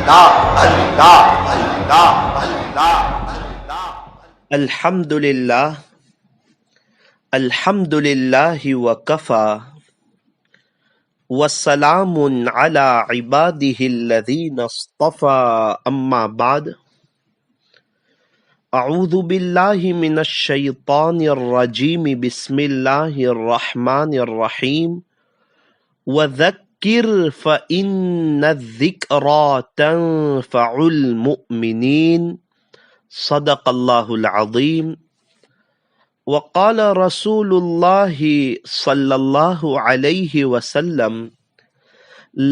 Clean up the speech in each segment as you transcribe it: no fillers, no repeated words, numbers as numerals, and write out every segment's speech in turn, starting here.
اللہ اللہ اللہ اللہ الحمد للہ الحمد للہ وکفی وسلام علی عبادہ الذین اصطفی اما بعد اعوذ باللہ من الشیطان الرجیم بسم اللہ الرحمن الرحیم وذکر فإن الذکرى تنفع المؤمنین صدق اللہ العظیم وقال رسول اللہ صلی اللہ علیہ وسلم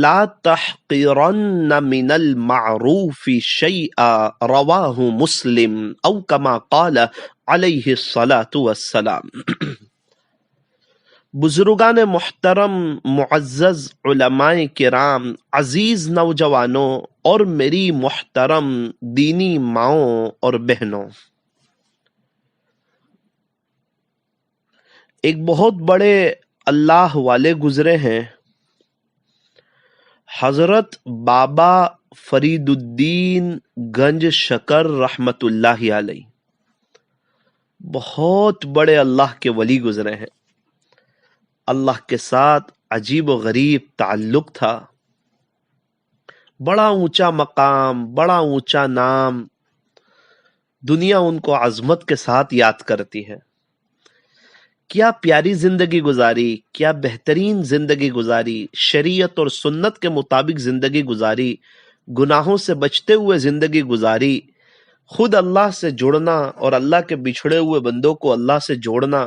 لا تحقرن من المعروف شیئا رواہ مسلم او کما قال علیہ الصلاۃ والسلام۔ بزرگان محترم، معزز علماء کرام، عزیز نوجوانوں اور میری محترم دینی ماؤں اور بہنوں، ایک بہت بڑے اللہ والے گزرے ہیں، حضرت بابا فرید الدین گنج شکر رحمت اللہ علیہ، بہت بڑے اللہ کے ولی گزرے ہیں۔ اللہ کے ساتھ عجیب و غریب تعلق تھا، بڑا اونچا مقام، بڑا اونچا نام، دنیا ان کو عظمت کے ساتھ یاد کرتی ہے۔ کیا پیاری زندگی گزاری، کیا بہترین زندگی گزاری، شریعت اور سنت کے مطابق زندگی گزاری، گناہوں سے بچتے ہوئے زندگی گزاری، خود اللہ سے جڑنا اور اللہ کے بچھڑے ہوئے بندوں کو اللہ سے جوڑنا،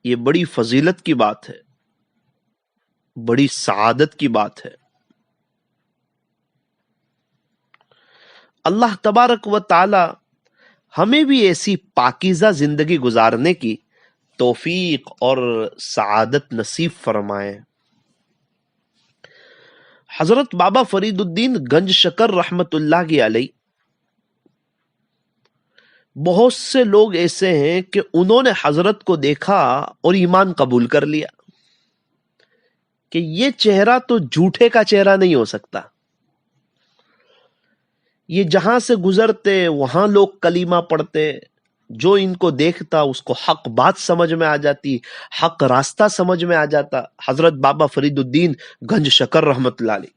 یہ بڑی فضیلت کی بات ہے، بڑی سعادت کی بات ہے۔ اللہ تبارک و تعالی ہمیں بھی ایسی پاکیزہ زندگی گزارنے کی توفیق اور سعادت نصیب فرمائے۔ حضرت بابا فرید الدین گنج شکر رحمت اللہ علیہ، بہت سے لوگ ایسے ہیں کہ انہوں نے حضرت کو دیکھا اور ایمان قبول کر لیا کہ یہ چہرہ تو جھوٹے کا چہرہ نہیں ہو سکتا، یہ جہاں سے گزرتے وہاں لوگ کلمہ پڑھتے، جو ان کو دیکھتا اس کو حق بات سمجھ میں آ جاتی، حق راستہ سمجھ میں آ جاتا۔ حضرت بابا فرید الدین گنج شکر رحمت اللہ علیہ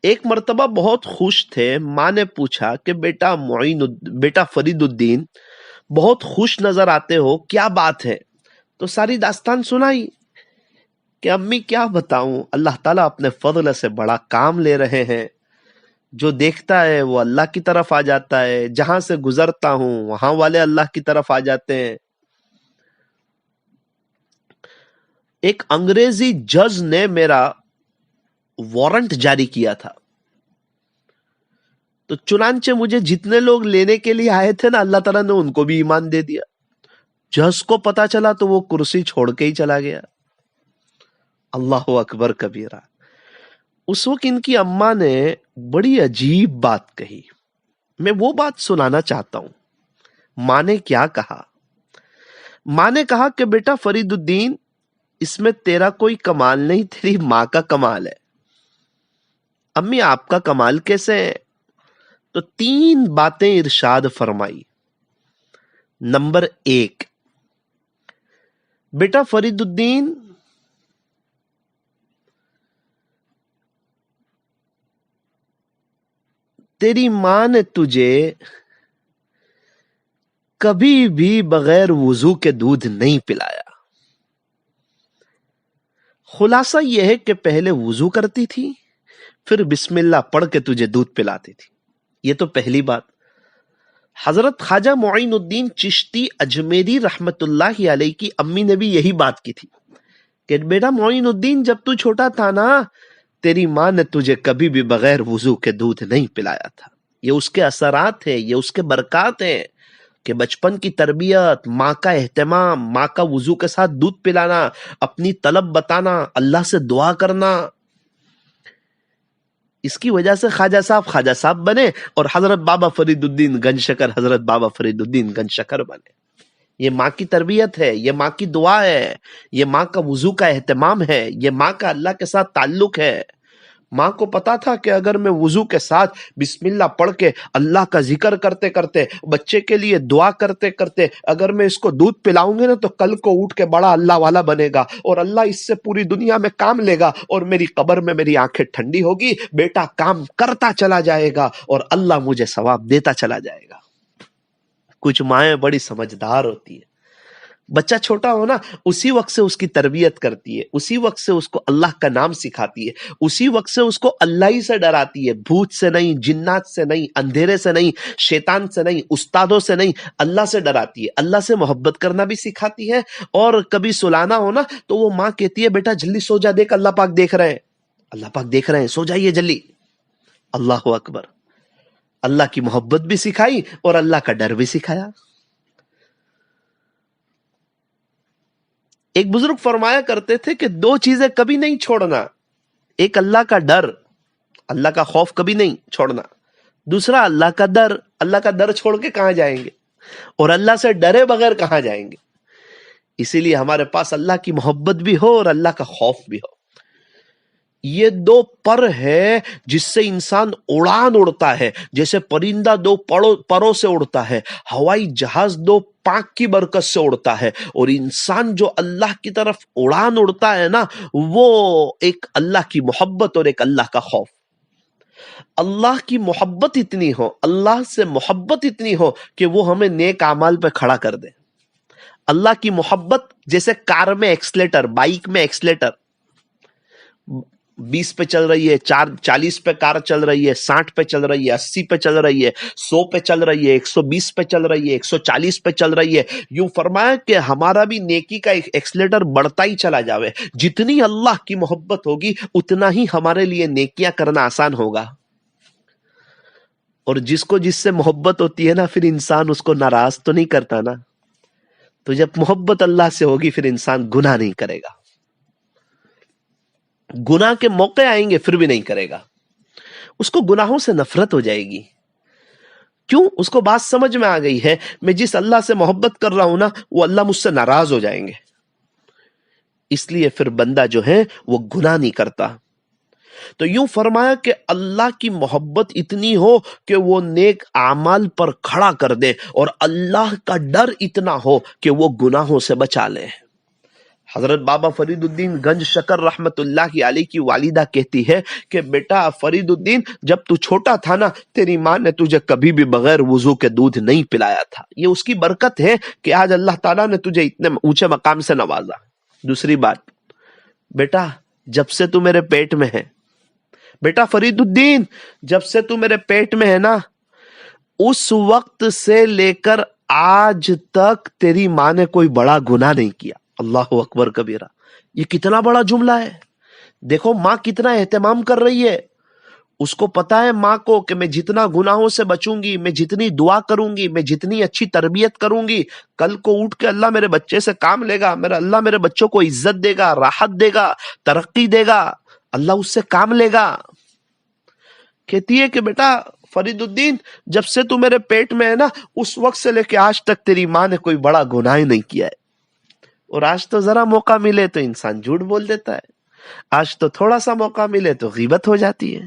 ایک مرتبہ بہت خوش تھے، ماں نے پوچھا کہ بیٹا فرید الدین بہت خوش نظر آتے ہو، کیا بات ہے؟ تو ساری داستان سنائی کہ امی کیا بتاؤں، اللہ تعالیٰ اپنے فضل سے بڑا کام لے رہے ہیں، جو دیکھتا ہے وہ اللہ کی طرف آ جاتا ہے، جہاں سے گزرتا ہوں وہاں والے اللہ کی طرف آ جاتے ہیں۔ ایک انگریزی جج نے میرا وارنٹ جاری کیا تھا، تو چنانچہ مجھے جتنے لوگ لینے کے لیے آئے تھے نا، اللہ تعالیٰ نے ان کو بھی ایمان دے دیا۔ جج کو پتا چلا تو وہ کرسی چھوڑ کے ہی چلا گیا۔ اللہ اکبر کبیرہ۔ اس وقت ان کی اماں نے بڑی عجیب بات کہی، میں وہ بات سنانا چاہتا ہوں۔ ماں نے کیا کہا؟ ماں نے کہا کہ بیٹا فرید الدین، اس میں تیرا کوئی کمال نہیں، تیری ماں کا کمال ہے۔ امی آپ کا کمال کیسے ہے؟ تو 3 باتیں ارشاد فرمائی۔ نمبر 1، بیٹا فرید الدین، تیری ماں نے تجھے کبھی بھی بغیر وضو کے دودھ نہیں پلایا۔ خلاصہ یہ ہے کہ پہلے وضو کرتی تھی، پھر بسم اللہ پڑھ کے تجھے دودھ پلاتی تھی۔ یہ تو پہلی بات۔ حضرت خواجہ معین الدین چشتی اجمیری رحمت اللہ علیہ کی امی نے بھی یہی بات کی تھی کہ بیٹا معین الدین، جب تو چھوٹا تھا نا، تیری ماں نے تجھے کبھی بھی بغیر وضو کے دودھ نہیں پلایا تھا۔ یہ اس کے اثرات ہیں، یہ اس کے برکات ہیں کہ بچپن کی تربیت، ماں کا اہتمام، ماں کا وضو کے ساتھ دودھ پلانا، اپنی طلب بتانا، اللہ سے دعا کرنا، اس کی وجہ سے خواجہ صاحب بنے اور حضرت بابا فرید الدین گنج شکر حضرت بابا فرید الدین گنج شکر بنے۔ یہ ماں کی تربیت ہے، یہ ماں کی دعا ہے، یہ ماں کا وضو کا اہتمام ہے، یہ ماں کا اللہ کے ساتھ تعلق ہے۔ ماں کو پتا تھا کہ اگر میں وضو کے ساتھ بسم اللہ پڑھ کے اللہ کا ذکر کرتے کرتے بچے کے لیے دعا کرتے کرتے اگر میں اس کو دودھ پلاؤں گی نا تو کل کو اٹھ کے بڑا اللہ والا بنے گا اور اللہ اس سے پوری دنیا میں کام لے گا اور میری قبر میں میری آنکھیں ٹھنڈی ہوگی، بیٹا کام کرتا چلا جائے گا اور اللہ مجھے ثواب دیتا چلا جائے گا۔ کچھ مائیں بڑی سمجھدار ہوتی ہے، بچہ چھوٹا ہو نا اسی وقت سے اس کی تربیت کرتی ہے، اسی وقت سے اس کو اللہ کا نام سکھاتی ہے، اسی وقت سے اس کو اللہ ہی سے ڈراتی ہے، بھوت سے نہیں، جنات سے نہیں، اندھیرے سے نہیں، شیطان سے نہیں، استادوں سے نہیں، اللہ سے ڈراتی ہے، اللہ سے محبت کرنا بھی سکھاتی ہے۔ اور کبھی سلانا ہو نا تو وہ ماں کہتی ہے بیٹا جلدی سو جا، دیکھ اللہ پاک دیکھ رہے ہیں، اللہ پاک دیکھ رہے ہیں، سو جائیے جلدی۔ اللہ اکبر، اللہ کی محبت بھی سکھائی اور اللہ کا ڈر بھی سکھایا۔ ایک بزرگ فرمایا کرتے تھے کہ دو چیزیں کبھی نہیں چھوڑنا، ایک اللہ کا ڈر، اللہ کا خوف کبھی نہیں چھوڑنا، دوسرا اللہ کا ڈر۔ اللہ کا ڈر چھوڑ کے کہاں جائیں گے اور اللہ سے ڈرے بغیر کہاں جائیں گے؟ اسی لیے ہمارے پاس اللہ کی محبت بھی ہو اور اللہ کا خوف بھی ہو۔ یہ دو پر ہے جس سے انسان اڑان اڑتا ہے، جیسے پرندہ دو پروں سے اڑتا ہے، ہوائی جہاز دو پاک کی برکت سے اڑتا ہے، اور انسان جو اللہ کی طرف اڑان اڑتا ہے نا وہ ایک اللہ کی محبت اور ایک اللہ کا خوف۔ اللہ کی محبت اتنی ہو، اللہ سے محبت اتنی ہو کہ وہ ہمیں نیک اعمال پہ کھڑا کر دے۔ اللہ کی محبت جیسے کار میں ایکسلیٹر، بائک میں ایکسلیٹر 20 پہ چل رہی ہے، 40 پہ کار چل رہی ہے، 60 پہ چل رہی ہے، 80 پہ چل رہی ہے، 100 پہ چل رہی ہے، 120 پہ چل رہی ہے، 140 پہ چل رہی ہے، یوں فرمایا کہ ہمارا بھی نیکی کا ایکسلیٹر بڑھتا ہی چلا جاوے۔ جتنی اللہ کی محبت ہوگی اتنا ہی ہمارے لیے نیکیاں کرنا آسان ہوگا۔ اور جس کو جس سے محبت ہوتی ہے نا پھر انسان اس کو ناراض تو نہیں کرتا نا، تو جب محبت اللہ سے ہوگی پھر انسان گناہ نہیں کرے گا، گناہ کے موقع آئیں گے پھر بھی نہیں کرے گا، اس کو گناہوں سے نفرت ہو جائے گی۔ کیوں؟ اس کو بات سمجھ میں آ گئی ہے میں جس اللہ سے محبت کر رہا ہوں نا وہ اللہ مجھ سے ناراض ہو جائیں گے، اس لیے پھر بندہ جو ہے وہ گناہ نہیں کرتا۔ تو یوں فرمایا کہ اللہ کی محبت اتنی ہو کہ وہ نیک اعمال پر کھڑا کر دے، اور اللہ کا ڈر اتنا ہو کہ وہ گناہوں سے بچا لے۔ حضرت بابا فرید الدین گنج شکر رحمت اللہ علیہ کی والدہ کہتی ہے کہ بیٹا فرید الدین جب تو چھوٹا تھا نا تیری ماں نے تجھے کبھی بھی بغیر وضو کے دودھ نہیں پلایا تھا، یہ اس کی برکت ہے کہ آج اللہ تعالیٰ نے تجھے اتنے اونچے مقام سے نوازا۔ دوسری بات، بیٹا جب سے تو میرے پیٹ میں ہے، بیٹا فرید الدین جب سے تو میرے پیٹ میں ہے نا اس وقت سے لے کر آج تک تیری ماں نے کوئی بڑا گناہ نہیں کیا۔ اللہ اکبر کبیرہ، یہ کتنا بڑا جملہ ہے۔ دیکھو ماں کتنا اہتمام کر رہی ہے، اس کو پتا ہے ماں کو کہ میں جتنا گناہوں سے بچوں گی، میں جتنی دعا کروں گی، میں جتنی اچھی تربیت کروں گی، کل کو اٹھ کے اللہ میرے بچے سے کام لے گا، میرا اللہ میرے بچوں کو عزت دے گا، راحت دے گا، ترقی دے گا، اللہ اس سے کام لے گا۔ کہتی ہے کہ بیٹا فرید الدین جب سے تو میرے پیٹ میں ہے نا اس وقت سے لے کے آج تک تیری ماں نے کوئی بڑا گناہ ہی نہیں کیا ہے۔ اور آج تو ذرا موقع ملے تو انسان جھوٹ بول دیتا ہے، آج تو تھوڑا سا موقع ملے تو غیبت ہو جاتی ہے،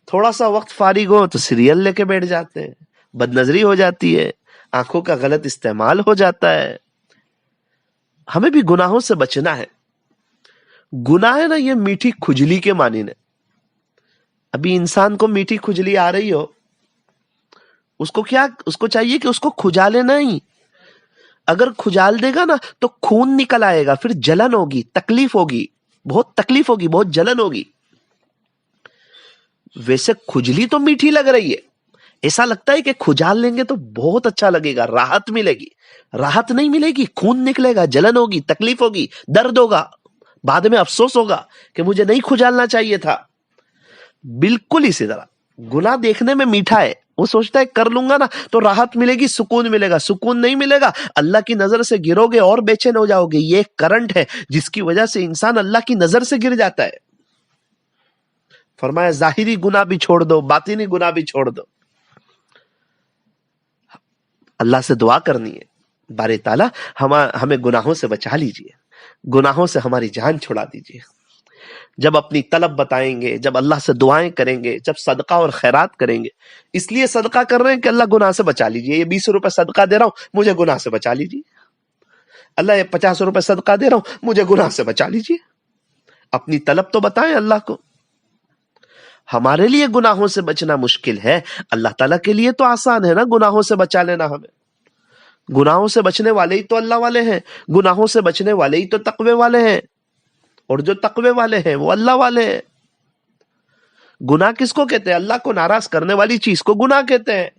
تھوڑا سا وقت فارغ ہو تو سیریل لے کے بیٹھ جاتے ہیں، بد نظری ہو جاتی ہے، آنکھوں کا غلط استعمال ہو جاتا ہے۔ ہمیں بھی گناہوں سے بچنا ہے۔ گناہ ہے نا یہ میٹھی کھجلی کے معنی نے۔ ابھی انسان کو میٹھی کھجلی آ رہی ہو، اس کو چاہیے کہ اس کو کھجالے نہیں، اگر کھجال دے گا نا تو خون نکل آئے گا، پھر جلن ہوگی، تکلیف ہوگی، بہت تکلیف ہوگی، بہت جلن ہوگی۔ ویسے کھجلی تو میٹھی لگ رہی ہے، ایسا لگتا ہے کہ کھجال لیں گے تو بہت اچھا لگے گا، راحت ملے گی، راحت نہیں ملے گی، خون نکلے گا، جلن ہوگی، تکلیف ہوگی، درد ہوگا، بعد میں افسوس ہوگا کہ مجھے نہیں کھجالنا چاہیے تھا۔ بالکل اسی طرح گناہ دیکھنے میں میٹھا ہے، وہ سوچتا ہے کر لوں گا نا تو راحت ملے گی، سکون ملے گا، سکون نہیں ملے گا، اللہ کی نظر سے گرو گے اور بے چین ہو جاؤ گے۔ یہ ایک کرنٹ ہے جس کی وجہ سے انسان اللہ کی نظر سے گر جاتا ہے۔ فرمایا ظاہری گناہ بھی چھوڑ دو، باطنی گناہ بھی چھوڑ دو۔ اللہ سے دعا کرنی ہے، بارے تعالیٰ ہمیں گناہوں سے بچا لیجئے، گناہوں سے ہماری جان چھڑا دیجئے۔ جب اپنی طلب بتائیں گے، جب اللہ سے دعائیں کریں گے، جب صدقہ اور خیرات کریں گے. اس لیے صدقہ کر رہے ہیں کہ اللہ گناہ سے بچا لیجیے. یہ 20 روپے صدقہ دے رہا ہوں، مجھے گناہ سے بچا لیجیے. اللہ یہ 50 روپے صدقہ دے رہا ہوں، مجھے گناہ سے بچا لیجیے. اپنی طلب تو بتائیں اللہ کو. ہمارے لیے گناہوں سے بچنا مشکل ہے، اللہ تعالیٰ کے لیے تو آسان ہے نا گناہوں سے بچا لینا. ہمیں گناہوں سے بچنے والے ہی تو اللہ والے ہیں، گناہوں سے بچنے والے ہی تو تقوی والے ہیں، اور جو تقوی والے ہیں وہ اللہ والے ہیں. گناہ کس کو کہتے ہیں؟ اللہ کو ناراض کرنے والی چیز کو گناہ کہتے ہیں.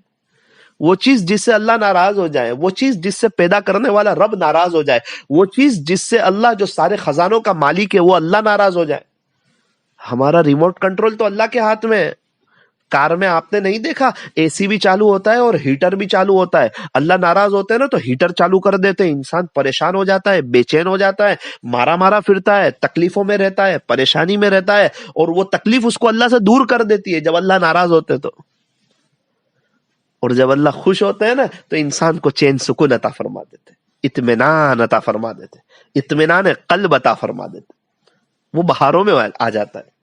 وہ چیز جس سے اللہ ناراض ہو جائے، وہ چیز جس سے پیدا کرنے والا رب ناراض ہو جائے، وہ چیز جس سے اللہ جو سارے خزانوں کا مالک ہے وہ اللہ ناراض ہو جائے. ہمارا ریموٹ کنٹرول تو اللہ کے ہاتھ میں ہے. کار میں آپ نے نہیں دیکھا اے سی بھی چالو ہوتا ہے اور ہیٹر بھی چالو ہوتا ہے. اللہ ناراض ہوتے ہیں نا تو ہیٹر چالو کر دیتے ہیں، انسان پریشان ہو جاتا ہے، بے چین ہو جاتا ہے، مارا مارا پھرتا ہے، تکلیفوں میں رہتا ہے، پریشانی میں رہتا ہے، اور وہ تکلیف اس کو اللہ سے دور کر دیتی ہے جب اللہ ناراض ہوتے تو. اور جب اللہ خوش ہوتے ہیں نا تو انسان کو چین سکون عطا فرما دیتے، اطمینان عطا فرما دیتے، اطمینان قلب عطا فرما دیتے. وہ بہاروں میں آ جاتا ہے،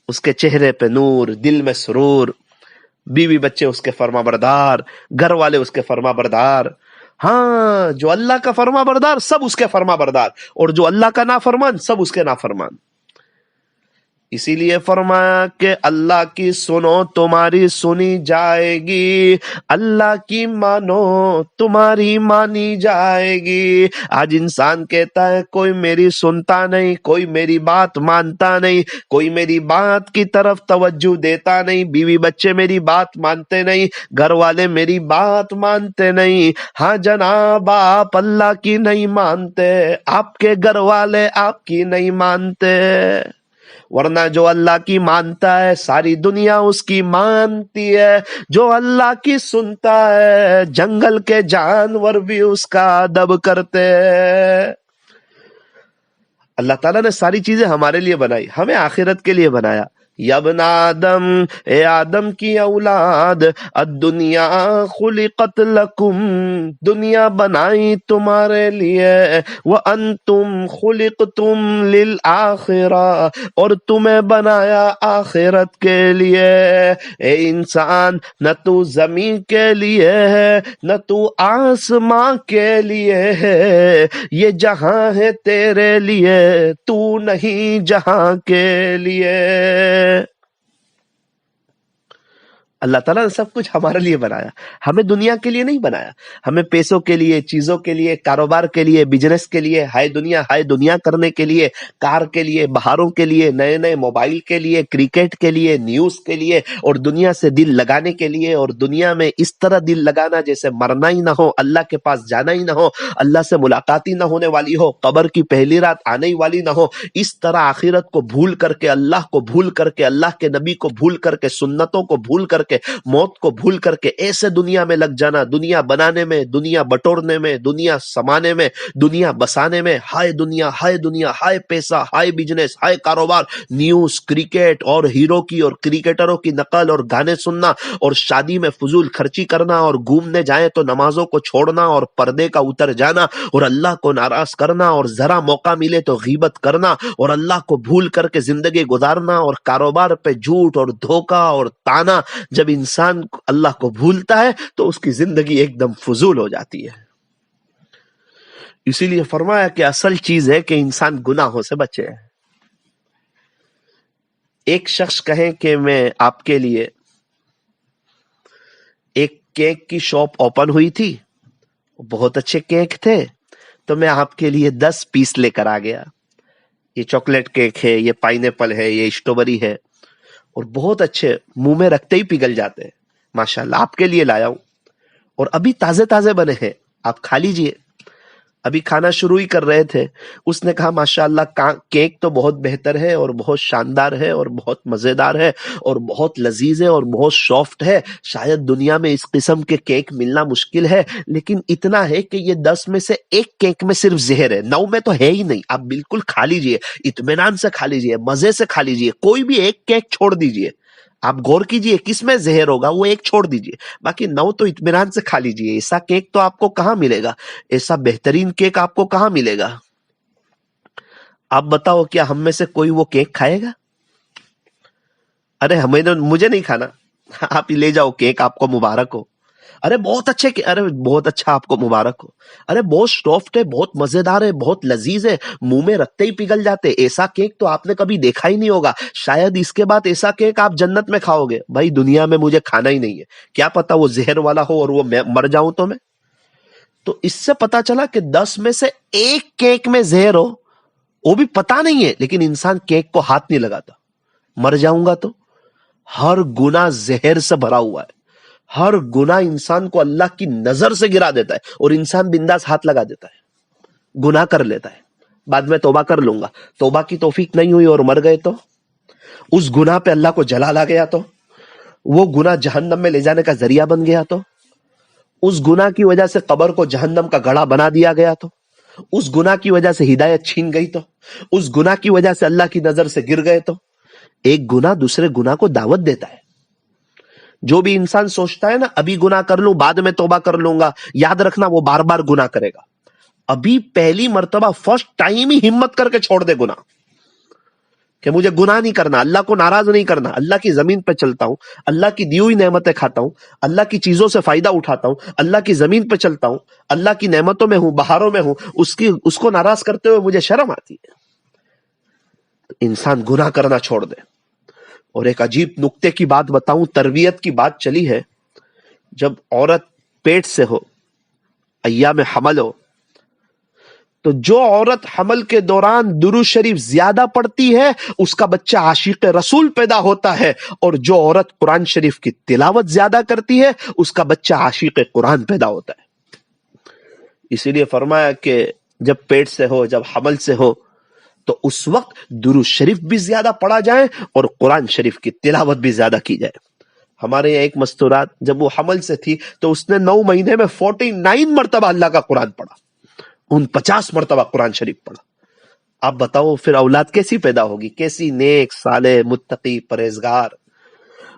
اس کے چہرے پہ نور، دل میں سرور، بیوی بچے اس کے فرما بردار، گھر والے اس کے فرما بردار. ہاں، جو اللہ کا فرما بردار سب اس کے فرما بردار، اور جو اللہ کا نافرمان سب اس کے نافرمان. اسی لیے فرمایا کہ اللہ کی سنو تمہاری سنی جائے گی، اللہ کی مانو تمہاری مانی جائے گی. آج انسان کہتا ہے کوئی میری سنتا نہیں، کوئی میری بات مانتا نہیں، کوئی میری بات کی طرف توجہ دیتا نہیں، بیوی بچے میری بات مانتے نہیں، گھر والے میری بات مانتے نہیں. ہاں جناب، آپ اللہ کی نہیں مانتے، آپ کے گھر والے آپ کی نہیں مانتے، ورنہ جو اللہ کی مانتا ہے ساری دنیا اس کی مانتی ہے. جو اللہ کی سنتا ہے جنگل کے جانور بھی اس کا ادب کرتے ہیں. اللہ تعالیٰ نے ساری چیزیں ہمارے لیے بنائی، ہمیں آخرت کے لیے بنایا. یا ابن آدم، اے آدم کی اولاد، الدنیا خلقت لکم، دنیا بنائی تمہارے لیے، وانتم خلقتم للآخرہ، اور تمہیں بنایا آخرت کے لیے. اے انسان، نہ تو زمین کے لیے ہے نہ تو آسمان کے لیے ہے، یہ جہاں ہے تیرے لیے، تو نہیں جہاں کے لیے. اللہ تعالیٰ نے سب کچھ ہمارے لیے بنایا، ہمیں دنیا کے لیے نہیں بنایا. ہمیں پیسوں کے لیے، چیزوں کے لیے، کاروبار کے لیے، بزنس کے لیے، ہائے دنیا کرنے کے لیے، کار کے لیے، بہاروں کے لیے، نئے نئے موبائل کے لیے، کرکٹ کے لیے، نیوز کے لیے، اور دنیا سے دل لگانے کے لیے. اور دنیا میں اس طرح دل لگانا جیسے مرنا ہی نہ ہو، اللہ کے پاس جانا ہی نہ ہو، اللہ سے ملاقات ہی نہ ہونے والی ہو، قبر کی پہلی رات آنے ہی والی نہ ہو. اس طرح آخرت کو بھول کر کے، اللہ کو بھول کر کے، اللہ کے نبی کو بھول کر کے، سنتوں کو بھول کر کے، موت کو بھول کر کے ایسے دنیا میں لگ جانا، دنیا بنانے میں، دنیا بٹورنے میں، دنیا سمانے میں، دنیا بسانے میں. ہائے دنیا، ہائے دنیا، ہائے پیسہ، ہائے بزنس، ہائے کاروبار، نیوز، کرکٹ، اور ہیرو کی اور کرکٹروں کی نقل اور گانے سننا، اور شادی میں فضول خرچی کرنا، اور گھومنے جائیں تو نمازوں کو چھوڑنا اور پردے کا اتر جانا، اور اللہ کو ناراض کرنا، اور ذرا موقع ملے تو غیبت کرنا، اور اللہ کو بھول کر کے زندگی گزارنا، اور کاروبار پہ جھوٹ اور دھوکہ اور تانا. جب انسان اللہ کو بھولتا ہے تو اس کی زندگی ایک دم فضول ہو جاتی ہے. اسی لیے فرمایا کہ اصل چیز ہے کہ انسان گناہوں سے بچے. ایک شخص کہیں کہ میں آپ کے لیے، ایک کیک کی شاپ اوپن ہوئی تھی، بہت اچھے کیک تھے، تو میں آپ کے لیے 10 پیس لے کر آ گیا. یہ چاکلیٹ کیک ہے، یہ پائن ایپل ہے، یہ اسٹرابیری ہے، اور بہت اچھے، منہ میں رکھتے ہی پگھل جاتے ہیں. ماشاءاللہ آپ کے لیے لایا ہوں، اور ابھی تازے تازے بنے ہیں، آپ کھا لیجئے. ابھی کھانا شروع ہی کر رہے تھے. اس نے کہا ماشاءاللہ کیک تو بہت بہتر ہے اور بہت شاندار ہے اور بہت مزیدار ہے اور بہت لذیذ ہے اور بہت سافٹ ہے. شاید دنیا میں اس قسم کے کیک ملنا مشکل ہے، لیکن اتنا ہے کہ یہ 10 میں سے ایک کیک میں صرف زہر ہے، 9 میں تو ہے ہی نہیں. آپ بالکل کھا لیجئے، اطمینان سے کھا لیجئے، مزے سے کھا لیجئے، کوئی بھی ایک کیک چھوڑ دیجئے. آپ غور کیجئے کس میں زہر ہوگا، وہ ایک چھوڑ دیجئے، باقی 9 تو اطمینان سے کھا لیجئے. ایسا کیک تو آپ کو کہاں ملے گا، ایسا بہترین کیک آپ کو کہاں ملے گا. آپ بتاؤ کیا ہم میں سے کوئی وہ کیک کھائے گا؟ ارے مجھے نہیں کھانا، آپ ہی لے جاؤ کیک، آپ کو مبارک ہو. ارے بہت اچھے، ارے بہت اچھا، آپ کو مبارک ہو. ارے بہت سافٹ ہے، بہت مزیدار ہے، بہت لذیذ ہے، منہ میں رکھتے ہی پگھل جاتے. ایسا کیک تو آپ نے کبھی دیکھا ہی نہیں ہوگا، شاید اس کے بعد ایسا کیک آپ جنت میں کھاؤ گے. بھائی دنیا میں مجھے کھانا ہی نہیں ہے، کیا پتا وہ زہر والا ہو اور وہ میں مر جاؤں تو میں. تو اس سے پتا چلا کہ 10 میں سے ایک کیک میں زہر ہو، وہ بھی پتا نہیں ہے، لیکن انسان کیک کو ہاتھ نہیں لگاتا. مر جاؤں گا تو. ہر گناہ زہر سے بھرا ہوا ہے، ہر گناہ انسان کو اللہ کی نظر سے گرا دیتا ہے، اور انسان بنداس ہاتھ لگا دیتا ہے، گناہ کر لیتا ہے، بعد میں توبہ کر لوں گا. توبہ کی توفیق نہیں ہوئی اور مر گئے تو، اس گناہ پہ اللہ کو جلال آ گیا تو، وہ گناہ جہنم میں لے جانے کا ذریعہ بن گیا تو، اس گناہ کی وجہ سے قبر کو جہنم کا گڑھا بنا دیا گیا تو، اس گناہ کی وجہ سے ہدایت چھین گئی تو، اس گناہ کی وجہ سے اللہ کی نظر سے گر گئے تو. ایک گناہ دوسرے گناہ کو دعوت دیتا ہے. جو بھی انسان سوچتا ہے نا ابھی گناہ کر لوں بعد میں توبہ کر لوں گا، یاد رکھنا وہ بار بار گناہ کرے گا. ابھی پہلی مرتبہ فرسٹ ٹائم ہی ہمت کر کے چھوڑ دے گناہ، کہ مجھے گناہ نہیں کرنا، اللہ کو ناراض نہیں کرنا، اللہ کی زمین پہ چلتا ہوں، اللہ کی دی ہوئی نعمتیں کھاتا ہوں، اللہ کی چیزوں سے فائدہ اٹھاتا ہوں، اللہ کی زمین پہ چلتا ہوں، اللہ کی نعمتوں میں ہوں، بہاروں میں ہوں، اس کو ناراض کرتے ہوئے مجھے شرم آتی ہے. انسان گناہ کرنا چھوڑ دے. اور ایک عجیب نکتے کی بات بتاؤں، تربیت کی بات چلی ہے. جب عورت پیٹ سے ہو، ایام حمل ہو، تو جو عورت حمل کے دوران درود شریف زیادہ پڑھتی ہے اس کا بچہ عاشق رسول پیدا ہوتا ہے، اور جو عورت قرآن شریف کی تلاوت زیادہ کرتی ہے اس کا بچہ عاشق قرآن پیدا ہوتا ہے. اسی لیے فرمایا کہ جب پیٹ سے ہو، جب حمل سے ہو، تو اس وقت درود شریف بھی زیادہ پڑھا جائے اور قرآن شریف کی تلاوت بھی زیادہ کی جائے. ہمارے یہاں ایک مستورات جب وہ حمل سے تھی تو اس نے 9 مہینے میں 49 مرتبہ اللہ کا قرآن پڑھا، 49 مرتبہ قرآن شریف پڑھا. آپ بتاؤ پھر اولاد کیسی پیدا ہوگی، کیسی نیک صالح متقی پرہیزگار.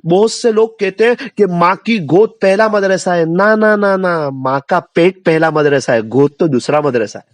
بہت سے لوگ کہتے ہیں کہ ماں کی گود پہلا مدرسہ ہے. نہ، ماں کا پیٹ پہلا مدرسہ ہے، گود تو دوسرا مدرسہ ہے.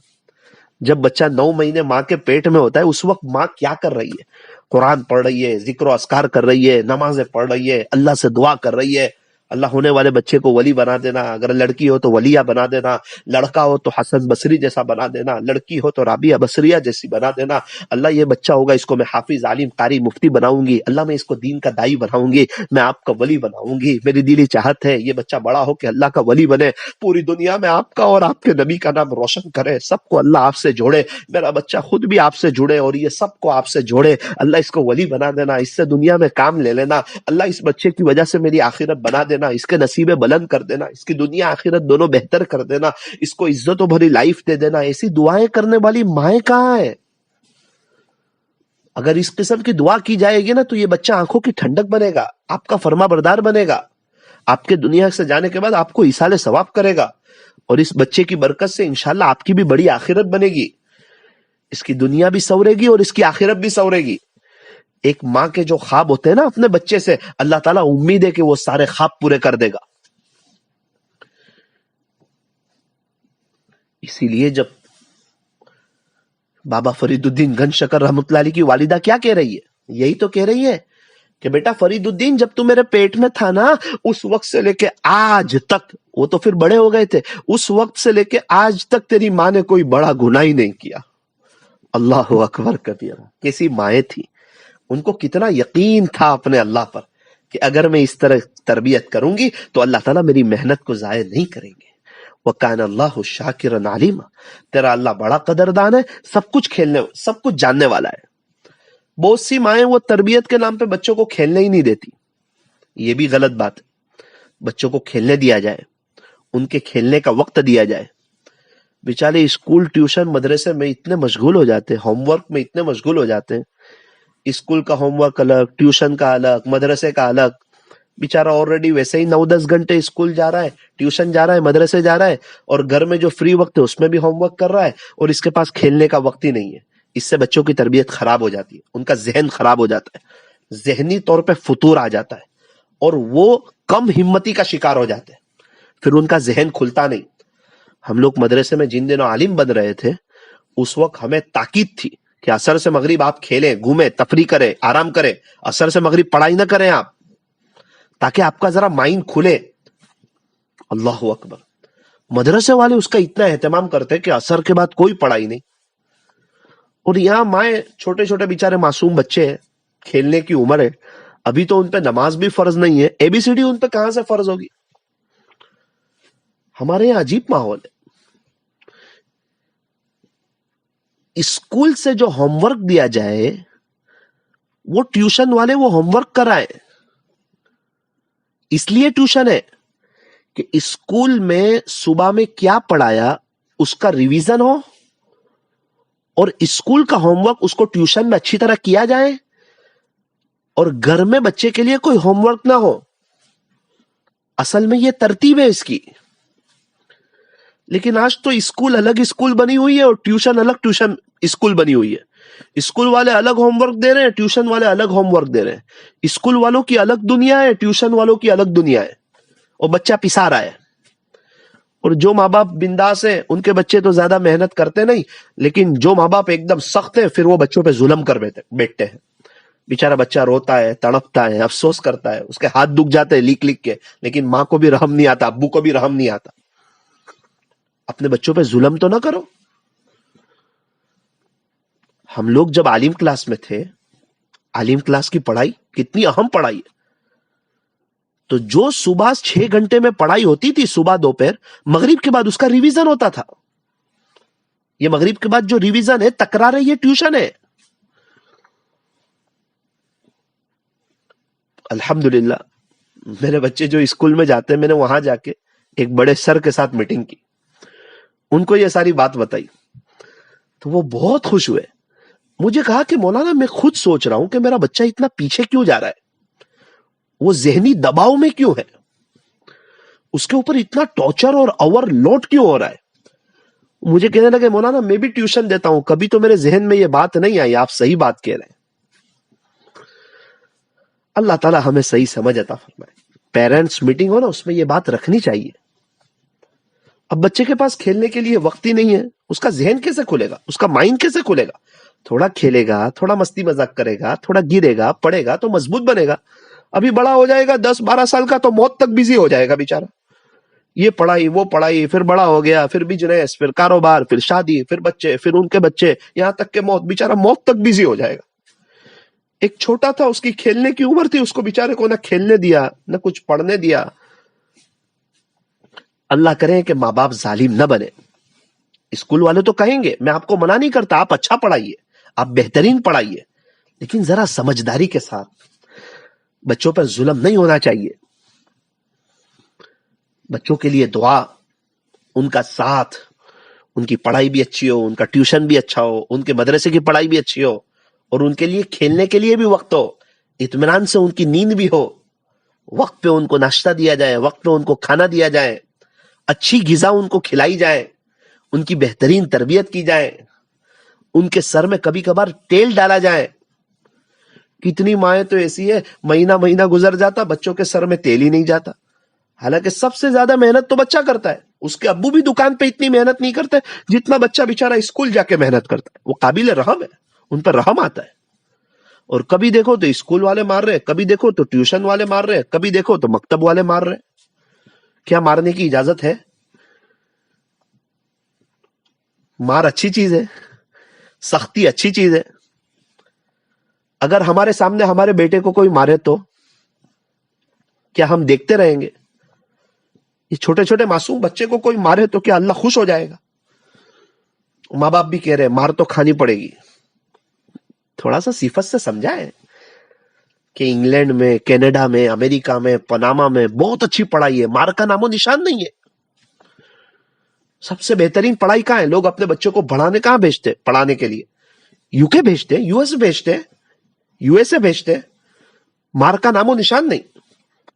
جب بچہ 9 مہینے ماں کے پیٹ میں ہوتا ہے اس وقت ماں کیا کر رہی ہے؟ قرآن پڑھ رہی ہے، ذکر و اذکار کر رہی ہے، نمازیں پڑھ رہی ہے، اللہ سے دعا کر رہی ہے. اللہ ہونے والے بچے کو ولی بنا دینا، اگر لڑکی ہو تو ولیہ بنا دینا، لڑکا ہو تو حسن بصری جیسا بنا دینا، لڑکی ہو تو رابعہ بصریہ جیسی بنا دینا. اللہ یہ بچہ ہوگا اس کو میں حافظ عالم قاری مفتی بناؤں گی، اللہ میں اس کو دین کا دائی بناؤں گی، میں آپ کا ولی بناؤں گی. میری دلی چاہت ہے یہ بچہ بڑا ہو کہ اللہ کا ولی بنے، پوری دنیا میں آپ کا اور آپ کے نبی کا نام روشن کرے، سب کو اللہ آپ سے جوڑے، میرا بچہ خود بھی آپ سے جڑے اور یہ سب کو آپ سے جوڑے. اللہ اس کو ولی بنا دینا، اس سے دنیا میں کام لے لینا. اللہ اس بچے کی وجہ سے میری آخرت بنا دینا، اس کے نصیبے بلند کر دینا، اس کی دنیا آخرت دونوں بہتر کر دینا، اس کو عزت و بھری لائف دے دینا. ایسی دعائیں کرنے والی مائیں کہاں ہے؟ اگر اس قسم کی دعا کی جائے گی نا تو یہ بچہ آنکھوں کی ٹھنڈک بنے گا، آپ کا فرما بردار بنے گا، آپ کے دنیا سے جانے کے بعد آپ کو ایصال ثواب کرے گا، اور اس بچے کی برکت سے انشاءاللہ آپ کی بھی بڑی آخرت بنے گی. اس کی دنیا بھی سورے گی اور اس کی آخرت بھی سورے گی. ایک ماں کے جو خواب ہوتے ہیں نا اپنے بچے سے، اللہ تعالیٰ امید ہے کہ وہ سارے خواب پورے کر دے گا. اسی لیے جب بابا فرید الدین گنج شکر رحمۃ اللہ علیہ کی والدہ کیا کہہ رہی ہے؟ یہی تو کہہ رہی ہے کہ بیٹا فرید الدین جب تو میرے پیٹ میں تھا نا اس وقت سے لے کے آج تک، وہ تو پھر بڑے ہو گئے تھے، اس وقت سے لے کے آج تک تیری ماں نے کوئی بڑا گناہ ہی نہیں کیا. اللہ اکبر کبیرہ. کیسی مائیں تھی، ان کو کتنا یقین تھا اپنے اللہ پر کہ اگر میں اس طرح تربیت کروں گی تو اللہ تعالیٰ میری محنت کو ضائع نہیں کریں گے. وَكَانَ اللَّهُ شَاكِرًا عَلِيمًا. تیرا اللہ بڑا قدردان ہے، سب کچھ جاننے والا ہے. بہت سی مائیں وہ تربیت کے نام پہ بچوں کو کھیلنے ہی نہیں دیتی. یہ بھی غلط بات ہے. بچوں کو کھیلنے دیا جائے، ان کے کھیلنے کا وقت دیا جائے. بیچارے اسکول ٹیوشن مدرسے میں اتنے مشغول ہو جاتے ہیں، ہوم ورک میں اتنے مشغول ہو جاتے ہیں. اسکول کا ہوم ورک الگ، ٹیوشن کا الگ، مدرسے کا الگ. بیچارہ آلریڈی ویسے ہی 9-10 گھنٹے اسکول جا رہا ہے، ٹیوشن جا رہا ہے، مدرسے جا رہا ہے، اور گھر میں جو فری وقت ہے اس میں بھی ہوم ورک کر رہا ہے، اور اس کے پاس کھیلنے کا وقت ہی نہیں ہے. اس سے بچوں کی تربیت خراب ہو جاتی ہے، ان کا ذہن خراب ہو جاتا ہے، ذہنی طور پہ فتور آ جاتا ہے، اور وہ کم ہمتی کا شکار ہو جاتے ہیں. پھر ان کا ذہن کھلتا نہیں. ہم لوگ مدرسے میں جن دنوں عالم بن رہے تھے اس وقت ہمیں تاکید تھی کہ کہ عصر سے مغرب آپ کھیلیں، گھومیں، تفریح کریں، آرام کریں، عصر سے مغرب پڑھائی نہ کریں آپ، تاکہ آپ کا ذرا مائنڈ کھلے. اللہ اکبر. مدرسے والے اس کا اتنا اہتمام کرتے کہ عصر کے بعد کوئی پڑھائی نہیں. اور یہاں مائیں چھوٹے چھوٹے بیچارے معصوم بچے ہیں، کھیلنے کی عمر ہے، ابھی تو ان پہ نماز بھی فرض نہیں ہے، ABCD ان پہ کہاں سے فرض ہوگی؟ ہمارے یہاں عجیب ماحول ہے. اسکول سے جو ہوم ورک دیا جائے وہ ٹیوشن والے وہ ہوم ورک کرائے. اس لیے ٹیوشن ہے کہ اسکول میں صبح میں کیا پڑھایا اس کا ریویژن ہو، اور اسکول کا ہوم ورک اس کو ٹیوشن میں اچھی طرح کیا جائے، اور گھر میں بچے کے لیے کوئی ہوم ورک نہ ہو. اصل میں یہ ترتیب ہے اس کی. لیکن آج تو اسکول الگ اسکول بنی ہوئی ہے اور ٹیوشن الگ ٹیوشن اسکول بنی ہوئی ہے. اسکول والے الگ ہوم ورک دے رہے ہیں، ٹیوشن والے الگ ہوم ورک دے رہے ہیں. اسکول والوں کی الگ دنیا ہے، ٹیوشن والوں کی الگ دنیا ہے، اور بچہ پسا رہا ہے. اور جو ماں باپ بنداس ہیں ان کے بچے تو زیادہ محنت کرتے نہیں، لیکن جو ماں باپ ایک دم سخت ہیں پھر وہ بچوں پہ ظلم کر بیٹھتے ہیں. بیچارہ بچہ روتا ہے، تڑپتا ہے، افسوس کرتا ہے، اس کے ہاتھ دکھ جاتے ہیں لکھ لکھ کے، لیکن ماں کو بھی رحم نہیں آتا، ابو کو بھی رحم نہیں آتا. اپنے بچوں پہ ظلم تو نہ کرو. ہم لوگ جب عالم کلاس میں تھے، عالم کلاس کی پڑھائی کتنی اہم پڑھائی ہے. تو جو صبح 6 گھنٹے میں پڑھائی ہوتی تھی، صبح دوپہر مغرب کے بعد اس کا ریویژن ہوتا تھا. یہ مغرب کے بعد جو ریویژن ہے تکرار ہے، یہ ٹیوشن ہے. الحمدللہ میرے بچے جو اسکول میں جاتے ہیں، میں نے وہاں جا کے ایک بڑے سر کے ساتھ میٹنگ کی، ان کو یہ ساری بات بتائی تو وہ بہت خوش ہوئے. مجھے کہا کہ مولانا میں خود سوچ رہا ہوں کہ میرا بچہ اتنا پیچھے کیوں جا رہا ہے، وہ ذہنی دباؤ میں کیوں ہے، اس کے اوپر اتنا ٹارچر اور اوور لوڈ کیوں ہو رہا ہے. مجھے کہنے لگے مولانا میں بھی ٹیوشن دیتا ہوں، کبھی تو میرے ذہن میں یہ بات نہیں آئی، آپ صحیح بات کہہ رہے ہیں. اللہ تعالی ہمیں صحیح سمجھ عطا فرمائے. پیرنٹس میٹنگ ہو نا، اس میں یہ بات رکھنی چاہیے. اب بچے کے پاس کھیلنے کے لیے وقت ہی نہیں ہے، اس کا ذہن کیسے کھلے گا، اس کا مائنڈ کیسے کھلے گا؟ تھوڑا کھیلے گا، تھوڑا مستی مذاق کرے گا، تھوڑا گرے گا، پڑھے گا تو مضبوط بنے گا. ابھی بڑا ہو جائے گا 10-12 سال کا تو موت تک بزی ہو جائے گا بیچارہ. یہ پڑھائی وہ پڑھائی، پھر بڑا ہو گیا، پھر بزنس، پھر کاروبار، پھر شادی، پھر بچے، پھر ان کے بچے، یہاں تک کہ موت. بیچارہ موت تک بزی ہو جائے گا. ایک چھوٹا تھا، اس کی کھیلنے کی عمر تھی، اس کو بیچارے کو نہ کھیلنے دیا نہ کچھ پڑھنے دیا. اللہ کرے کہ ماں باپ ظالم نہ بنے. اسکول والے تو کہیں گے، میں آپ کو منع نہیں کرتا، آپ اچھا پڑھائیے، آپ بہترین پڑھائیے، لیکن ذرا سمجھداری کے ساتھ. بچوں پر ظلم نہیں ہونا چاہیے. بچوں کے لیے دعا، ان کا ساتھ، ان کی پڑھائی بھی اچھی ہو، ان کا ٹیوشن بھی اچھا ہو، ان کے مدرسے کی پڑھائی بھی اچھی ہو، اور ان کے لیے کھیلنے کے لیے بھی وقت ہو، اطمینان سے ان کی نیند بھی ہو، وقت پہ ان کو ناشتہ دیا جائے، وقت پہ ان کو کھانا دیا جائے، اچھی غذا ان کو کھلائی جائے، ان کی بہترین تربیت کی جائے، ان کے سر میں کبھی کبھار تیل ڈالا جائے. کتنی مائیں تو ایسی ہے، مہینہ مہینہ گزر جاتا بچوں کے سر میں تیل ہی نہیں جاتا. حالانکہ سب سے زیادہ محنت تو بچہ کرتا ہے. اس کے ابو بھی دکان پہ اتنی محنت نہیں کرتے جتنا بچہ بیچارہ اسکول جا کے محنت کرتا ہے. وہ قابل رحم ہے، ان پر رحم آتا ہے. اور کبھی دیکھو تو اسکول والے مار رہے، کبھی دیکھو تو ٹیوشن والے مار رہے، کبھی دیکھو تو مکتب والے مار رہے. کیا مارنے کی اجازت ہے؟ مار اچھی چیز ہے، سختی اچھی چیز ہے. اگر ہمارے سامنے ہمارے بیٹے کو کوئی مارے تو کیا ہم دیکھتے رہیں گے؟ یہ چھوٹے چھوٹے معصوم بچے کو کوئی مارے تو کیا اللہ خوش ہو جائے گا؟ ماں باپ بھی کہہ رہے مار تو کھانی پڑے گی. تھوڑا سا صفت سے سمجھائیں کہ انگلینڈ میں، کینیڈا میں، امریکہ میں، پناما میں بہت اچھی پڑھائی ہے، مار کا نام و نشان نہیں ہے. سب سے بہترین پڑھائی کہاں ہے؟ لوگ اپنے بچوں کو پڑھانے کہاں بھیجتے؟ پڑھانے کے لیے UK بھیجتے، US بھیجتے، USA بھیجتے. مار کا نام و نشان نہیں.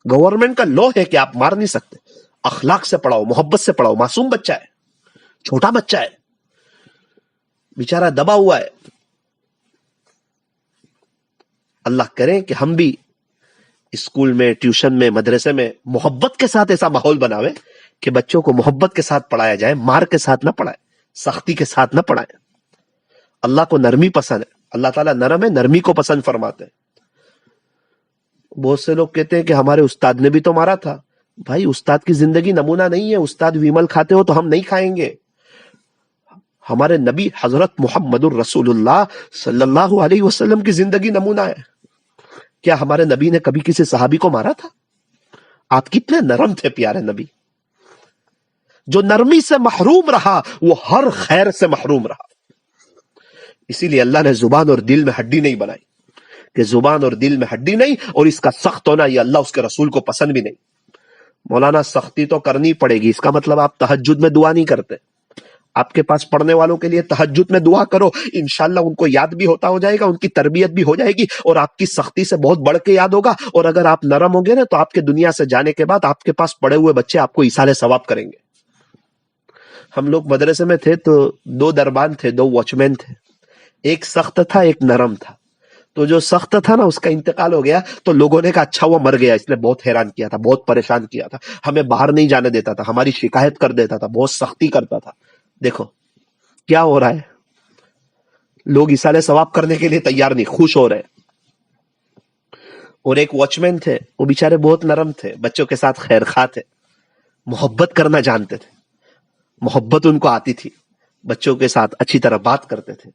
گورنمنٹ کا لا ہے کہ آپ مار نہیں سکتے. اخلاق سے پڑھاؤ، محبت سے پڑھاؤ. معصوم بچہ ہے، چھوٹا بچہ ہے، بیچارہ دبا ہوا ہے. اللہ کرے کہ ہم بھی اسکول میں، ٹیوشن میں، مدرسے میں محبت کے ساتھ ایسا ماحول بناوے کہ بچوں کو محبت کے ساتھ پڑھایا جائے، مار کے ساتھ نہ پڑھائے، سختی کے ساتھ نہ پڑھائے. اللہ کو نرمی پسند ہے، اللہ تعالیٰ نرم ہے، نرمی کو پسند فرماتے ہیں۔ بہت سے لوگ کہتے ہیں کہ ہمارے استاد نے بھی تو مارا تھا۔ بھائی استاد کی زندگی نمونہ نہیں ہے، استاد ویمل کھاتے ہو تو ہم نہیں کھائیں گے۔ ہمارے نبی حضرت محمد الرسول اللہ صلی اللہ علیہ وسلم کی زندگی نمونہ ہے۔ کیا ہمارے نبی نے کبھی کسی صحابی کو مارا تھا؟ آپ کتنے نرم تھے پیارے نبی۔ جو نرمی سے محروم رہا وہ ہر خیر سے محروم رہا۔ اسی لیے اللہ نے زبان اور دل میں ہڈی نہیں بنائی، کہ زبان اور دل میں ہڈی نہیں، اور اس کا سخت ہونا یہ اللہ اس کے رسول کو پسند بھی نہیں۔ مولانا سختی تو کرنی پڑے گی، اس کا مطلب آپ تہجد میں دعا نہیں کرتے۔ آپ کے پاس پڑھنے والوں کے لیے تہجد میں دعا کرو، انشاءاللہ ان کو یاد بھی ہوتا ہو جائے گا، ان کی تربیت بھی ہو جائے گی، اور آپ کی سختی سے بہت بڑھ کے یاد ہوگا۔ اور اگر آپ نرم ہوگے نا تو آپ کے دنیا سے جانے کے بعد آپ کے پاس پڑے ہوئے بچے آپ کو ایصال ثواب کریں گے۔ ہم لوگ مدرسے میں تھے تو 2 دربان تھے، 2 واچ مین تھے، ایک سخت تھا ایک نرم تھا۔ تو جو سخت تھا نا اس کا انتقال ہو گیا، تو لوگوں نے کہا اچھا وہ مر گیا، اس نے بہت حیران کیا تھا، بہت پریشان کیا تھا، ہمیں باہر نہیں جانے دیتا تھا، ہماری شکایت کر دیتا تھا، بہت سختی کرتا تھا۔ دیکھو کیا ہو رہا ہے، لوگ ایصال ثواب کرنے کے لیے تیار نہیں، خوش ہو رہے ہیں۔ اور ایک واچ مین تھے، وہ بیچارے بہت نرم تھے، بچوں کے ساتھ خیر خواہ تھے، محبت کرنا جانتے تھے، محبت ان کو آتی تھی، بچوں کے ساتھ اچھی طرح بات کرتے تھے،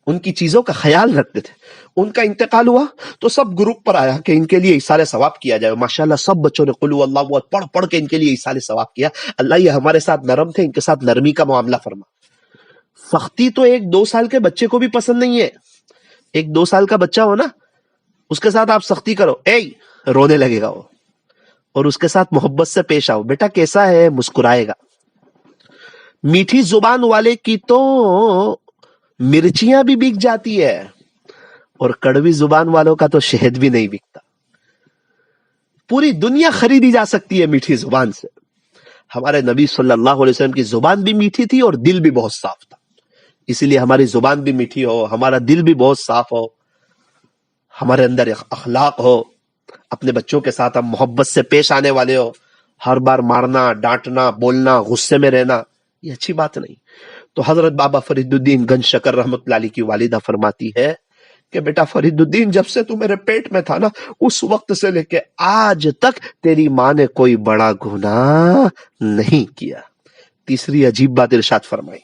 ان کی چیزوں کا خیال رکھتے تھے۔ ان کا انتقال ہوا تو سب گروپ پر آیا کہ ان کے لیے ایصال ثواب کیا جائے۔ ماشاءاللہ سب بچوں نے قل هو اللہ احد پڑھ پڑھ کے ان کے لیے ایصال ثواب کیا۔ اللہ یہ ہمارے ساتھ نرم تھے، ان کے ساتھ نرمی کا معاملہ فرما۔ سختی تو ایک 2 سال کے بچے کو بھی پسند نہیں ہے۔ ایک 2 سال کا بچہ ہو نا، اس کے ساتھ آپ سختی کرو، رونے لگے گا وہ، اور اس کے ساتھ محبت سے پیش آؤ، بیٹا کیسا ہے، مسکرائے گا۔ میٹھی زبان والے کی تو مرچیاں بھی بک جاتی ہے، اور کڑوی زبان والوں کا تو شہد بھی نہیں بکتا۔ پوری دنیا خریدی جا سکتی ہے میٹھی زبان سے۔ ہمارے نبی صلی اللہ علیہ وسلم کی زبان بھی میٹھی تھی اور دل بھی بہت صاف تھا، اسی لیے ہماری زبان بھی میٹھی ہو، ہمارا دل بھی بہت صاف ہو، ہمارے اندر اخلاق ہو، اپنے بچوں کے ساتھ ہم محبت سے پیش آنے والے ہو۔ ہر بار مارنا، ڈانٹنا، بولنا، غصے میں رہنا یہ اچھی بات نہیں۔ تو حضرت بابا فرید الدین گنج شکر رحمت اللہ علیہ کی والدہ فرماتی ہے کہ بیٹا فرید الدین جب سے تو میرے پیٹ میں تھا نا، اس وقت سے لے کے آج تک تیری ماں نے کوئی بڑا گناہ نہیں کیا۔ تیسری عجیب بات ارشاد فرمائی،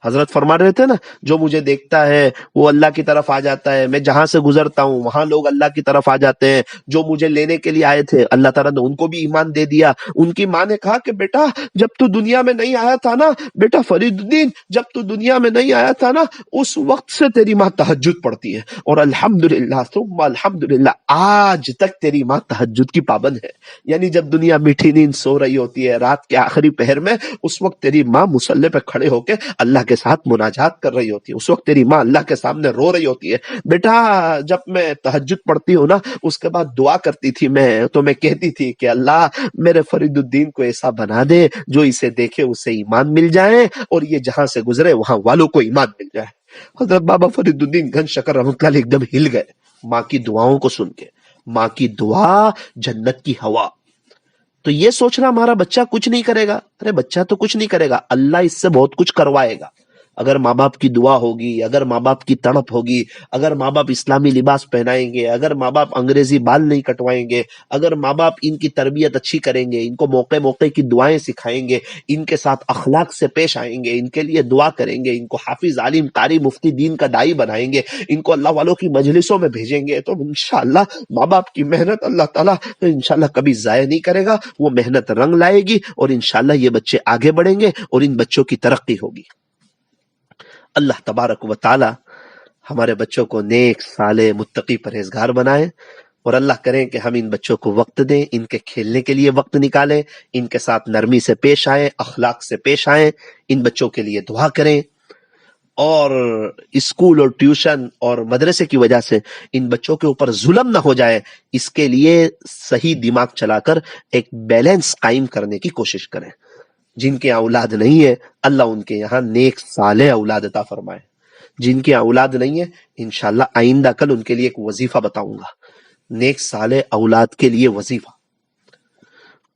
حضرت فرما رہے تھے نا جو مجھے دیکھتا ہے وہ اللہ کی طرف آ جاتا ہے، میں جہاں سے گزرتا ہوں وہاں لوگ اللہ کی طرف آ جاتے ہیں۔ جو مجھے لینے کے لیے آئے تھے اللہ تعالیٰ نے ان کو بھی ایمان دے دیا۔ ان کی ماں نے کہا کہ بیٹا جب تو دنیا میں نہیں آیا تھا نا، بیٹا فرید الدین جب تو دنیا میں نہیں آیا تھا نا، اس وقت سے تیری ماں تہجد پڑھتی ہے، اور الحمدللہ ثم الحمدللہ آج تک تیری ماں تہجد کی پابند ہے۔ یعنی جب دنیا میٹھی نیند سو رہی ہوتی ہے رات کے آخری پہر میں، اس وقت تیری ماں مصلی پہ کھڑے ہو کے اللہ کے ساتھ مناجات کر رہی ہوتی ہے، اس وقت تیری ماں اللہ کے سامنے رو رہی ہوتی ہے۔ بیٹا جب میں تہجد پڑھتی ہوں نا، اس کے بعد دعا کرتی تھی میں، تو میں کہتی تھی کہ اللہ میرے فرید الدین کو ایسا بنا دے جو اسے دیکھے اسے ایمان مل جائے، اور یہ جہاں سے گزرے وہاں والوں کو ایمان مل جائے۔ حضرت بابا فرید الدین گنج شکر رحمۃ اللہ علیہ ایک دم ہل گئے ماں کی دعاؤں کو سن کے۔ ماں کی دعا جنت کی ہوا۔ تو یہ سوچنا ہمارا بچہ کچھ نہیں کرے گا، ارے بچہ تو کچھ نہیں کرے گا، اللہ اس سے بہت کچھ کروائے گا۔ اگر ماں باپ کی دعا ہوگی، اگر ماں باپ کی تڑپ ہوگی، اگر ماں باپ اسلامی لباس پہنائیں گے، اگر ماں باپ انگریزی بال نہیں کٹوائیں گے، اگر ماں باپ ان کی تربیت اچھی کریں گے، ان کو موقع موقع کی دعائیں سکھائیں گے، ان کے ساتھ اخلاق سے پیش آئیں گے، ان کے لیے دعا کریں گے، ان کو حافظ، عالم، قاری، مفتی دین کا داعی بنائیں گے، ان کو اللہ والوں کی مجلسوں میں بھیجیں گے، تو انشاءاللہ ماں باپ کی محنت اللہ تعالیٰ انشاءاللہ کبھی ضائع نہیں کرے گا، وہ محنت رنگ لائے گی، اور انشاءاللہ یہ بچے آگے بڑھیں گے اور ان بچوں کی ترقی ہوگی۔ اللہ تبارک و تعالی ہمارے بچوں کو نیک، صالح، متقی، پرہیزگار بنائے، اور اللہ کریں کہ ہم ان بچوں کو وقت دیں، ان کے کھیلنے کے لیے وقت نکالیں، ان کے ساتھ نرمی سے پیش آئیں، اخلاق سے پیش آئیں، ان بچوں کے لیے دعا کریں، اور اسکول اور ٹیوشن اور مدرسے کی وجہ سے ان بچوں کے اوپر ظلم نہ ہو جائے، اس کے لیے صحیح دماغ چلا کر ایک بیلنس قائم کرنے کی کوشش کریں۔ جن کے اولاد نہیں ہے اللہ ان کے یہاں نیک صالح اولاد عطا فرمائے، جن کے اولاد نہیں ہے انشاءاللہ آئندہ کل ان کے لیے ایک وظیفہ بتاؤں گا، نیک صالح اولاد کے لیے وظیفہ،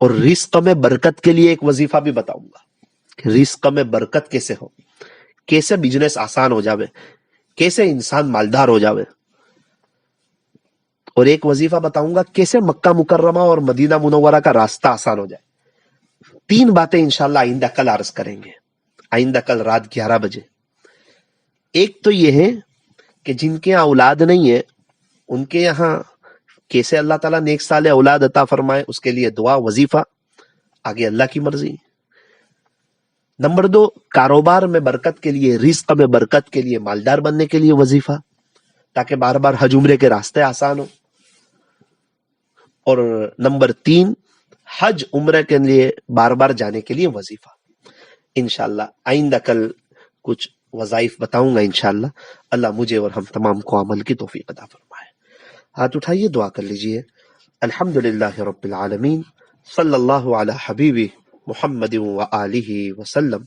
اور رزق میں برکت کے لیے ایک وظیفہ بھی بتاؤں گا کہ رزق میں برکت کیسے ہو، کیسے بزنس آسان ہو جاوے، کیسے انسان مالدار ہو جاوے، اور ایک وظیفہ بتاؤں گا کیسے مکہ مکرمہ اور مدینہ منورہ کا راستہ آسان ہو جائے۔ 3 باتیں انشاءاللہ آئندہ کل عرض کریں گے، آئندہ کل رات 11 بجے۔ ایک تو یہ ہے کہ جن کے یہاں اولاد نہیں ہے ان کے یہاں کیسے اللہ تعالیٰ نیک صالح اولاد عطا فرمائے، اس کے لیے دعا، وظیفہ، آگے اللہ کی مرضی۔ نمبر 2، کاروبار میں برکت کے لیے، رزق میں برکت کے لیے، مالدار بننے کے لیے وظیفہ، تاکہ بار بار حج عمرے کے راستے آسان ہو۔ اور نمبر 3، حج عمرے کے لیے بار بار جانے کے لیے وظیفہ۔ انشاءاللہ آئندہ کل کچھ وظائف بتاؤں گا انشاءاللہ۔ اللہ مجھے اور ہم تمام کو عمل کی توفیق عطا فرمائے۔ ہاتھ اٹھائیے، دعا کر لیجئے۔ الحمدللہ رب العالمین، صلی اللہ علی حبیبہ محمد وآلہ وسلم۔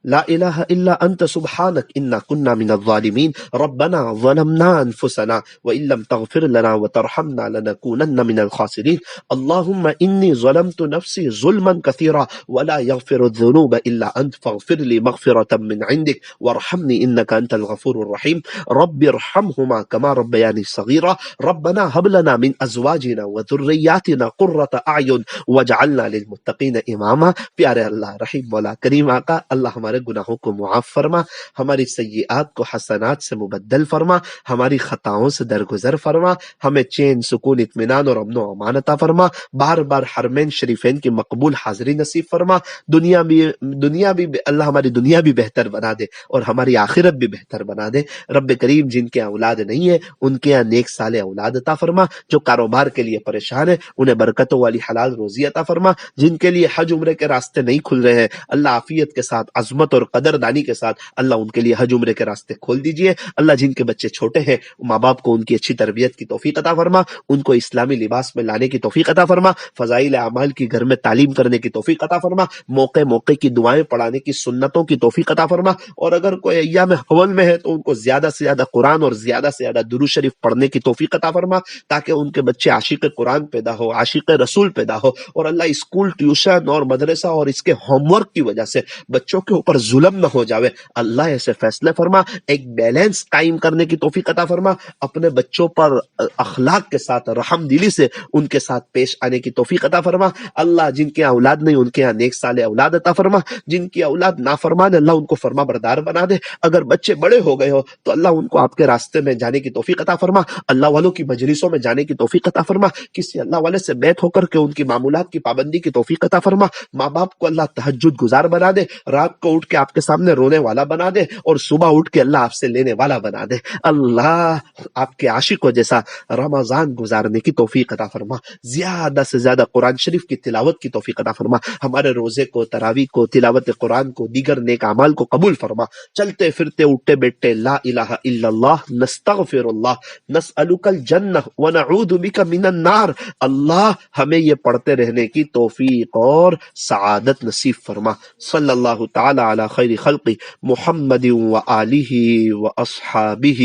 لا الہ الا انت سبحانک انا کنا من الظالمین، ربنا ظلمنا انفسنا وان لم تغفر لنا وترحمنا لنکونن من الخاسرین، اللہم انی ظلمت نفسی ظلما کثیرا ولا یغفر الذنوب الا انت فاغفر لی مغفرة من عندک وارحمنی انک انت الغفور الرحیم، رب ارحمہما کما ربیانی صغیرا، ربنا هب لنا من ازواجنا وذریاتنا قرة اعین واجعلنا للمتقین اماما۔ پیارے اللہ، رحیم مولا، کریم آقا، اللہ ہمارے گناہوں کو معاف فرما، ہماری سیئات کو حسنات سے مبدل فرما، ہماری خطاؤں سے درگزر فرما، ہمیں چین، سکون، اطمینان اور امن و امان عطا فرما، بار بار حرمین شریفین کی مقبول حاضری نصیب فرما، دنیا بھی اللہ ہماری دنیا بھی بہتر بنا دے اور ہماری آخرت بھی بہتر بنا دے۔ رب کریم، جن کے اولاد نہیں ہے ان کے یہاں نیک صالح اولاد عطا فرما، جو کاروبار کے لیے پریشان ہے انہیں برکتوں والی حلال روزی عطا فرما، جن کے لیے حج عمرے کے راستے نہیں کھل رہے ہیں اللہ عافیت کے ساتھ، عظمت اور قدردانی کے ساتھ اللہ ان کے لیے حج عمرے کے راستے کھول دیجئے۔ اللہ جن کے بچے چھوٹے ہیں ماں باپ کو ان کی اچھی تربیت کی توفیق عطا فرما، ان کو اسلامی لباس میں لانے کی توفیق عطا فرما، فضائل اعمال کی گھر میں تعلیم کرنے کی توفیق عطا فرما، موقع کی دعائیں پڑھانے کی سنتوں کی توفیق عطا فرما، اور اگر کوئی ایام حول میں ہے تو ان کو زیادہ سے زیادہ قرآن اور زیادہ سے زیادہ درود شریف پڑھنے کی توفیق عطا فرما، تاکہ ان کے بچے عاشق قرآن پیدا ہو، عاشق رسول پیدا ہو، اور اللہ اسکول، ٹیوشن اور مدرسہ اور اس کے ہوم ورک کی وجہ سے بچوں کے اوپر ظلم نہ ہو جاوے، اللہ ایسے فیصلے فرما، ایک بیلنس قائم کرنے کی توفیق عطا فرما، اپنے بچوں پر اخلاق کے ساتھ، رحم دلی سے ان کے ساتھ پیش آنے کی توفیق عطا فرما۔ اللہ جن کے یہاں اولاد نہیں ان کے یہاں نیک صالح اولاد عطا فرما، جن کی اولاد نافرمان اللہ ان کو فرما بردار بنا دے، اگر بچے بڑے ہو گئے ہو تو اللہ ان کو آپ کے راستے میں جانے کی توفیق عطا فرما، اللہ والوں کی مجلسوں میں جانے کی توفیق عطا فرما، کسی اللہ والے سے بیعت ہو کر کے ان کی معمولات کی پابندی کی توفیق عطا فرما، ماں باپ کو اللہ تہجد گزار بنا دے، رات کو اٹھ کے آپ کے سامنے رونے والا بنا دے، اور صبح اٹھ کے اللہ آپ سے لینے والا بنا دے۔ اللہ آپ کے عاشقوں جیسا رمضان گزارنے کی توفیق عطا فرما، زیادہ سے زیادہ قرآن شریف کی تلاوت کی توفیق عطا فرما، ہمارے روزے کو، تراویح کو، تلاوت قرآن کو، دیگر نیک اعمال کو قبول فرما، چلتے پھرتے اٹھتے بیٹھتے لا الہ الا اللہ، نستغفر اللہ، نسألک الجنہ ونعوذ بک من النار، اللہ ہمیں یہ پڑھتے رہنے کی توفیق اور سعادت نصیب فرما۔ صلی اللہ تعالی علی خیر خلق محمد وآلہ واصحابہ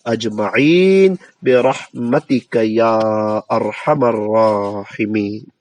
اجمعین برحمتک یا ارحم الراحمین۔